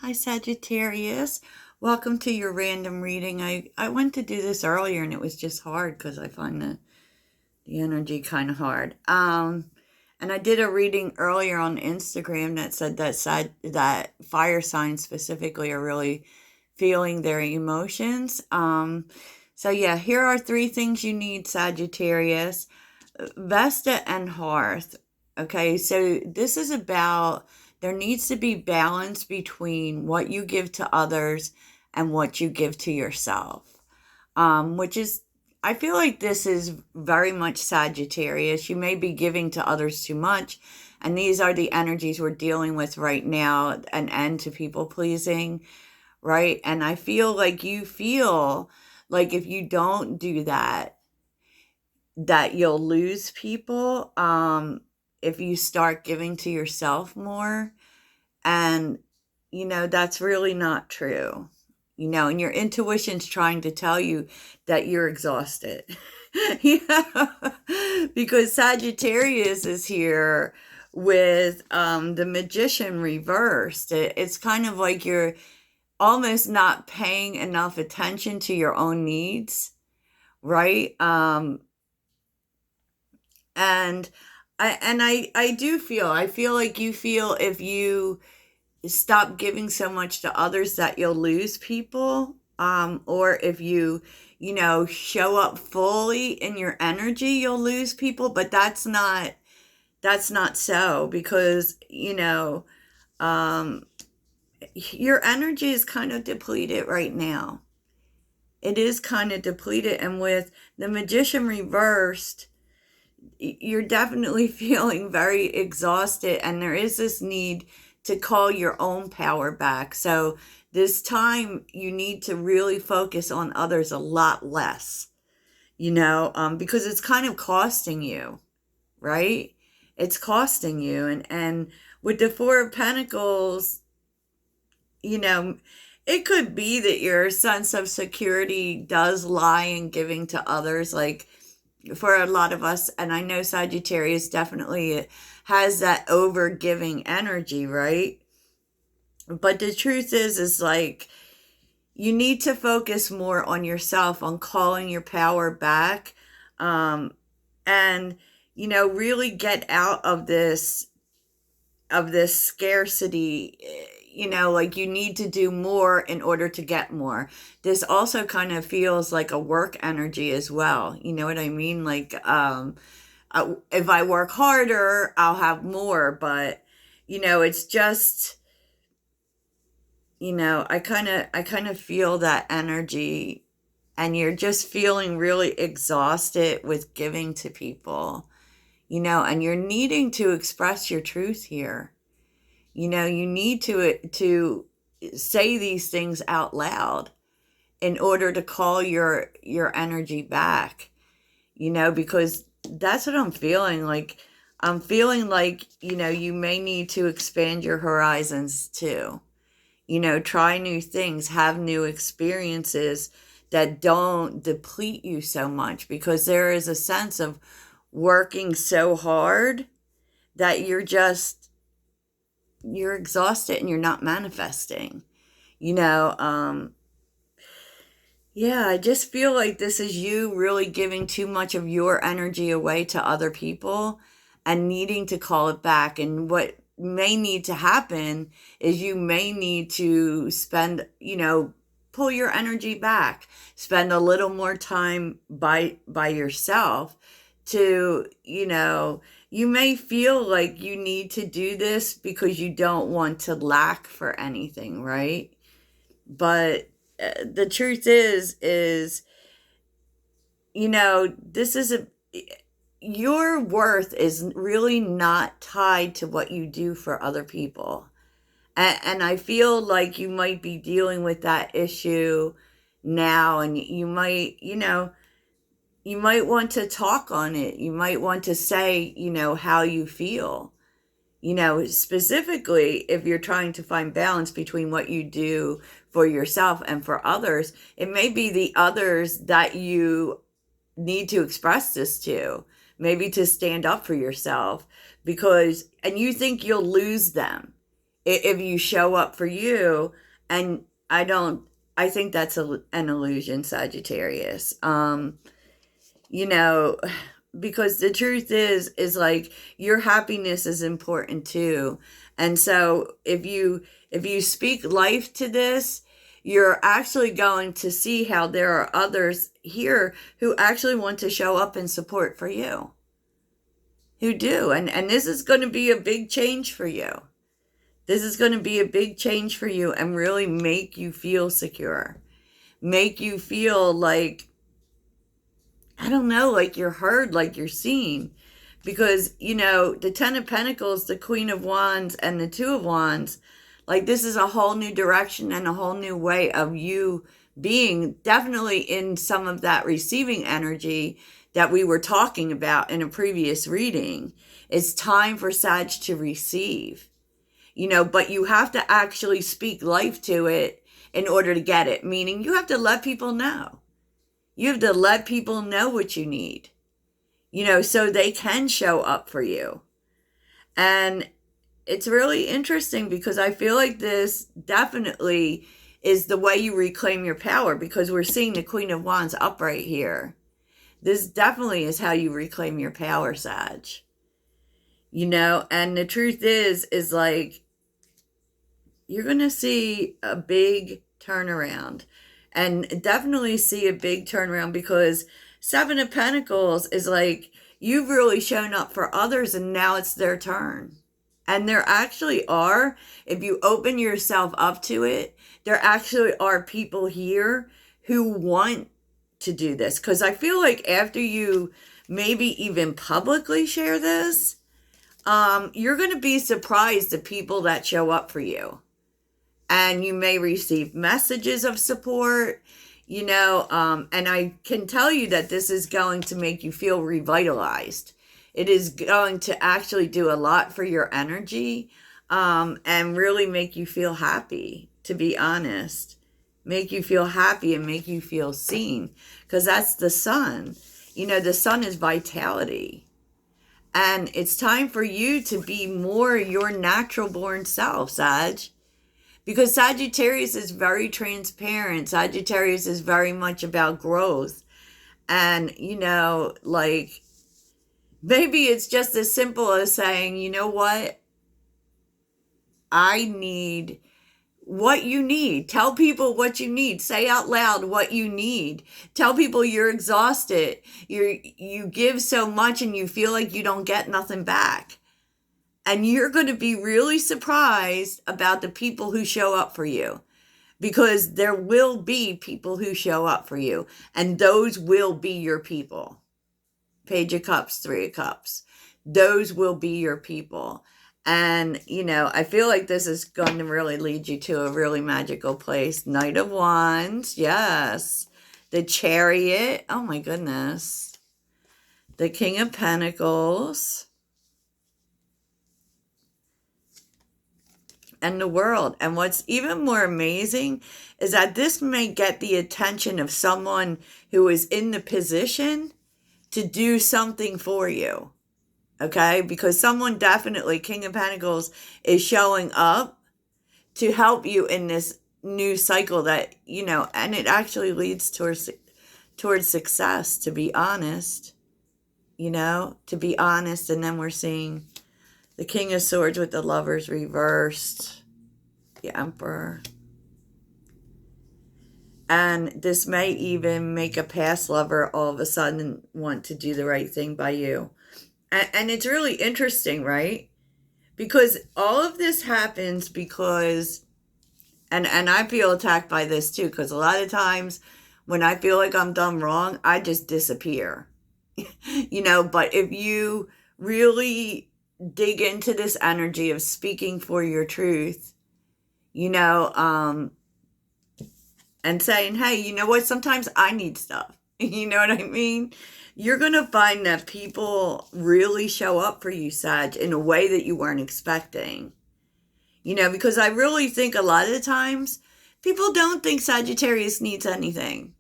Hi, Sagittarius. Welcome to your random reading. I went to do this earlier and it was just hard because I find the energy kind of hard. And I did a reading earlier on Instagram that said that fire signs specifically are really feeling their emotions. So yeah, here are three things you need, Sagittarius. Vesta and Hearth. Okay, so this is about there needs to be balance between what you give to others and what you give to yourself. Which is, I feel like this is very much Sagittarius. You may be giving to others too much, and these are the energies we're dealing with right now, an end to people pleasing, right? And I feel like you feel like if you don't do that, that you'll lose people if you start giving to yourself more. And, that's really not true. And your intuition's trying to tell you that you're exhausted. Because Sagittarius is here with the Magician reversed. It's kind of like you're almost not paying enough attention to your own needs, right? And I do feel I feel like you feel if you stop giving so much to others that you'll lose people, or if you show up fully in your energy, you'll lose people. But that's not so, because um your energy is kind of depleted right now. It is kind of depleted, and with the Magician reversed, you're definitely feeling very exhausted, and there is this need to call your own power back. So this time you need to really focus on others a lot less, because it's kind of costing you, right? It's costing you. And with the Four of Pentacles, you know, it could be that your sense of security does lie in giving to others. Like, for a lot of us, and I know Sagittarius definitely has that over giving energy, right? But the truth is like, you need to focus more on yourself, on calling your power back, and really get out of this scarcity. Like, you need to do more in order to get more. This also kind of feels like a work energy as well. You know what I mean? Like, if I work harder, I'll have more. But it's just, I kind of feel that energy, and you're just feeling really exhausted with giving to people. And you're needing to express your truth here. You need to say these things out loud in order to call your energy back. Because that's what I'm feeling like. I'm feeling like, you may need to expand your horizons too. Try new things, have new experiences that don't deplete you so much, because there is a sense of working so hard that you're exhausted and you're not manifesting. You know, um yeah, I just feel like this is you really giving too much of your energy away to other people and needing to call it back. And what may need to happen is you may need to pull your energy back, spend a little more time by yourself to, you may feel like you need to do this because you don't want to lack for anything, right? But the truth is this is a your worth is really not tied to what you do for other people. And I feel like you might be dealing with that issue now, and you might want to talk on it. You might want to say, how you feel. Specifically, if you're trying to find balance between what you do for yourself and for others, it may be the others that you need to express this to, maybe to stand up for yourself, and you think you'll lose them if you show up for you. And I think that's an illusion, Sagittarius. You know, because the truth is like your happiness is important too. And so if you speak life to this, you're actually going to see how there are others here who actually want to show up and support for you, who do. And this is going to be a big change for you. This is going to be a big change for you and really make you feel secure. Make you feel like, I don't know, like you're heard, like you're seen. Because, you know, the Ten of Pentacles, the Queen of Wands, and the Two of Wands, like this is a whole new direction and a whole new way of you being, definitely in some of that receiving energy that we were talking about in a previous reading. It's time for Sag to receive. You know, but you have to actually speak life to it in order to get it. Meaning you have to let people know. You have to let people know what you need, you know, so they can show up for you. And it's really interesting because I feel like this definitely is the way you reclaim your power, because we're seeing the Queen of Wands up right here. This definitely is how you reclaim your power, Sag. You know, and the truth is like, you're going to see a big turnaround, and definitely see a big turnaround, because Seven of Pentacles is like you've really shown up for others and now it's their turn. And there actually are, if you open yourself up to it, there actually are people here who want to do this. Because I feel like after you maybe even publicly share this, you're going to be surprised at people that show up for you. And you may receive messages of support, you know, and I can tell you that this is going to make you feel revitalized. It is going to actually do a lot for your energy, and really make you feel happy, to be honest. Make you feel happy and make you feel seen, because that's the sun. You know, the sun is vitality. And it's time for you to be more your natural born self, Sag. Because Sagittarius is very transparent. Sagittarius is very much about growth. And, you know, like, maybe it's just as simple as saying, you know what? I need what you need. Tell people what you need. Say out loud what you need. Tell people you're exhausted. You give so much and you feel like you don't get nothing back. And you're going to be really surprised about the people who show up for you, because there will be people who show up for you, and those will be your people. Page of Cups, Three of Cups. Those will be your people. And, you know, I feel like this is going to really lead you to a really magical place. Knight of Wands. Yes. The Chariot. Oh, my goodness. The King of Pentacles. And the World. And what's even more amazing is that this may get the attention of someone who is in the position to do something for you. Okay? Because someone definitely, King of Pentacles, is showing up to help you in this new cycle that, you know, and it actually leads towards success, to be honest. You know, to be honest. And then we're seeing the King of Swords with the Lovers reversed. The Emperor. And this may even make a past lover all of a sudden want to do the right thing by you. And it's really interesting, right? Because all of this happens because, and I feel attacked by this too, because a lot of times when I feel like I'm done wrong, I just disappear. You know, but if you really dig into this energy of speaking for your truth, you know, and saying, hey, you know what, sometimes I need stuff. You know what I mean? You're going to find that people really show up for you, Sag, in a way that you weren't expecting. You know, because I really think a lot of the times, people don't think Sagittarius needs anything.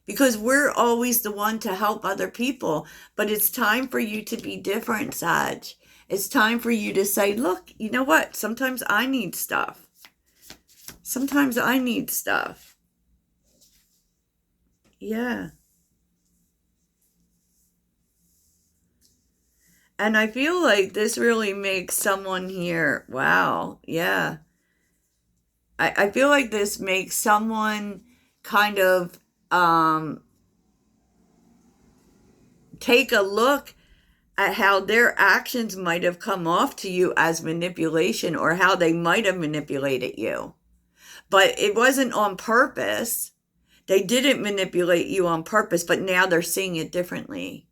Because we're always the one to help other people. But it's time for you to be different, Sag. It's time for you to say, look, you know what? Sometimes I need stuff. Sometimes I need stuff. Yeah. And I feel like this really makes someone here, wow, yeah. I feel like this makes someone kind of take a look at how their actions might have come off to you as manipulation or how they might have manipulated you. But it wasn't on purpose. They didn't manipulate you on purpose, but now they're seeing it differently.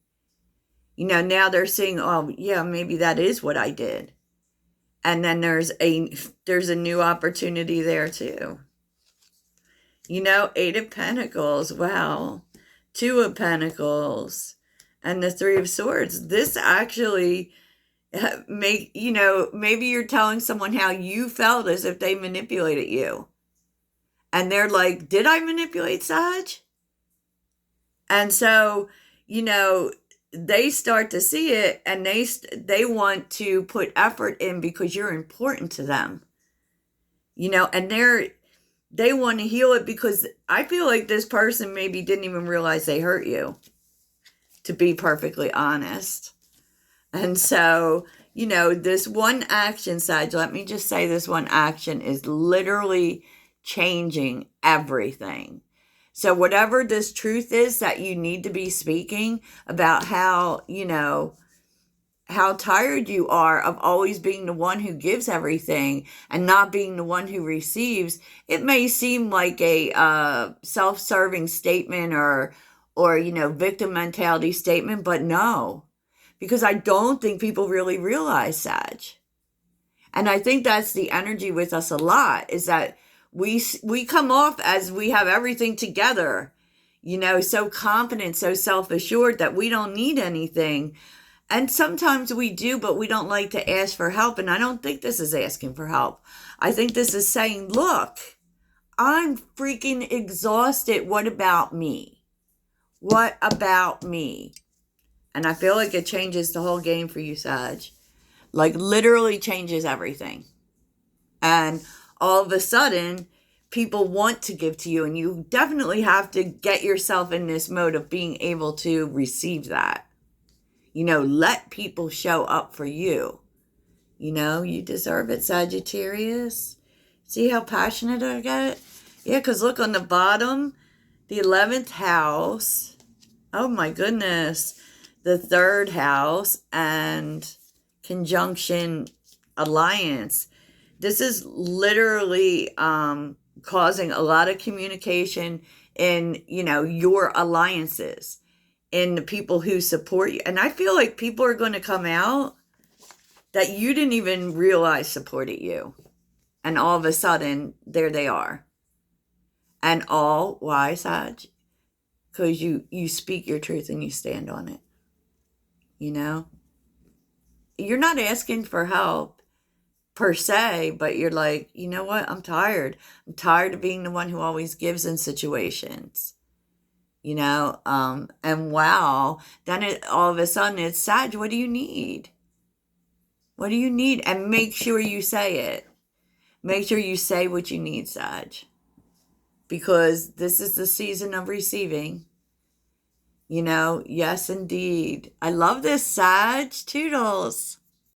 Now they're seeing, oh, yeah, maybe that is what I did. And then there's a new opportunity there too. 8 of Pentacles, wow. 2 of Pentacles and the 3 of Swords. This actually maybe you're telling someone how you felt as if they manipulated you. And they're like, did I manipulate Sag? And so, they start to see it and they want to put effort in because you're important to them. And they want to heal it because I feel like this person maybe didn't even realize they hurt you, to be perfectly honest. And so, this one action, Sag, let me just say this one action is literally changing everything. So whatever this truth is that you need to be speaking about how tired you are of always being the one who gives everything and not being the one who receives, it may seem like a self-serving statement or victim mentality statement, but no, because I don't think people really realize Sag. And I think that's the energy with us a lot, is that we come off as we have everything together, so confident, so self-assured that we don't need anything. And sometimes we do, but we don't like to ask for help. And I don't think this is asking for help. I think this is saying, look, I'm freaking exhausted. What about me? What about me? And I feel like it changes the whole game for you, Sag. Like literally changes everything. And all of a sudden, people want to give to you. And you definitely have to get yourself in this mode of being able to receive that. Let people show up for you. You deserve it, Sagittarius. See how passionate I get? Yeah, because look on the bottom, the 11th house. Oh my goodness. The 3rd house and conjunction alliance. This is literally causing a lot of communication in, your alliances, in the people who support you. And I feel like people are going to come out that you didn't even realize supported you. And all of a sudden, there they are. And all, why, Sag? Because you speak your truth and you stand on it. You're not asking for help per se, but you're like, you know what? I'm tired. I'm tired of being the one who always gives in situations. And wow, then all of a sudden it's Sag, what do you need? What do you need? And make sure you say it. Make sure you say what you need, Sag. Because this is the season of receiving. Yes, indeed. I love this, Sag. Toodles.